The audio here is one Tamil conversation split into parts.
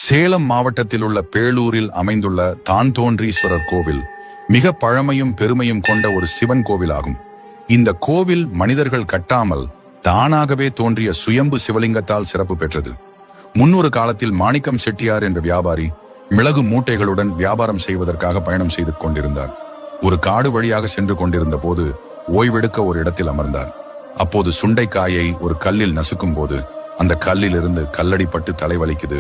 சேலம் மாவட்டத்தில் உள்ள பேளூரில் அமைந்துள்ள தான்தோன்றீஸ்வரர் கோவில் மிக பழமையும் பெருமையும் கொண்ட ஒரு சிவன் கோவில் ஆகும். இந்த கோவில் மனிதர்கள் கட்டாமல் தானாகவே தோன்றிய சுயம்பு சிவலிங்கத்தால் சிறப்பு பெற்றது. முன்னொரு காலத்தில் மாணிக்கம் செட்டியார் என்ற வியாபாரி மிளகு மூட்டைகளுடன் வியாபாரம் செய்வதற்காக பயணம் செய்து கொண்டிருந்தார். ஒரு காடு வழியாக சென்று கொண்டிருந்த போது ஓய்வெடுக்க ஒரு இடத்தில் அமர்ந்தார். அப்போது சுண்டைக்காயை ஒரு கல்லில் நசுக்கும் போது அந்த கல்லில் இருந்து கல்லடிப்பட்டு தலைவலிக்குது,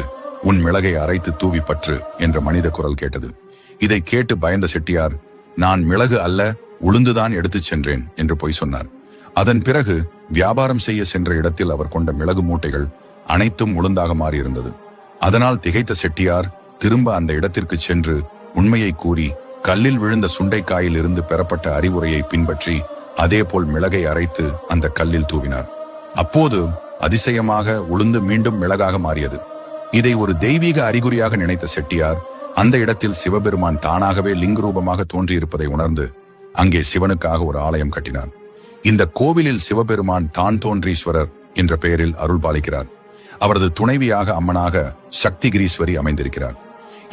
உன் மிளகை அரைத்து தூவி பற்று என்ற மனித குரல் கேட்டது. இதை கேட்டு பயந்த செட்டியார், நான் மிளகு அல்ல உளுந்துதான் எடுத்துச் சென்றேன் என்று பொய் சொன்னார். அதன் பிறகு வியாபாரம் செய்ய சென்ற இடத்தில் அவர் கொண்ட மிளகு மூட்டைகள் அனைத்தும் உளுந்தாக மாறியிருந்தது. அதனால் திகைத்த செட்டியார் திரும்ப அந்த இடத்திற்கு சென்று உண்மையை கூறி கல்லில் விழுந்த சுண்டைக்காயில் இருந்து பெறப்பட்ட அறிவுரையை பின்பற்றி அதேபோல் மிளகை அரைத்து அந்த கல்லில் தூவினார். அப்போது அதிசயமாக உளுந்து மீண்டும் மிளகாக மாறியது. இதை ஒரு தெய்வீக அறிகுறியாக நினைத்த செட்டியார் அந்த இடத்தில் சிவபெருமான் தானாகவே லிங்க ரூபமாக தோன்றியிருப்பதை உணர்ந்து அங்கே சிவனுக்காக ஒரு ஆலயம் கட்டினார். இந்த கோவிலில் சிவபெருமான் தான்தோன்றீஸ்வரர் என்ற பெயரில் அருள் பாலிக்கிறார். அவரது துணைவியாக அம்மனாக சக்திகிரீஸ்வரி அமைந்திருக்கிறார்.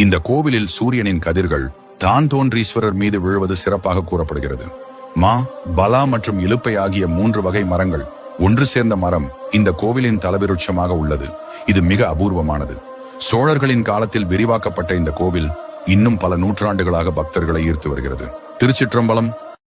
இந்த கோவிலில் சூரியனின் கதிர்கள் தான்தோன்றீஸ்வரர் மீது விழுவது சிறப்பாக கூறப்படுகிறது. மா, பலா மற்றும் இலுப்பை ஆகிய 3 வகை மரங்கள் ஒன்று சேர்ந்த மரம் இந்த கோவிலின் தலவிருட்சமாக உள்ளது. இது மிக அபூர்வமானது. சோழர்களின் காலத்தில் விரிவாக்கப்பட்ட இந்த கோவில் இன்னும் பல நூற்றாண்டுகளாக பக்தர்களை ஈர்த்து வருகிறது. திருச்சிற்றம்பலம்.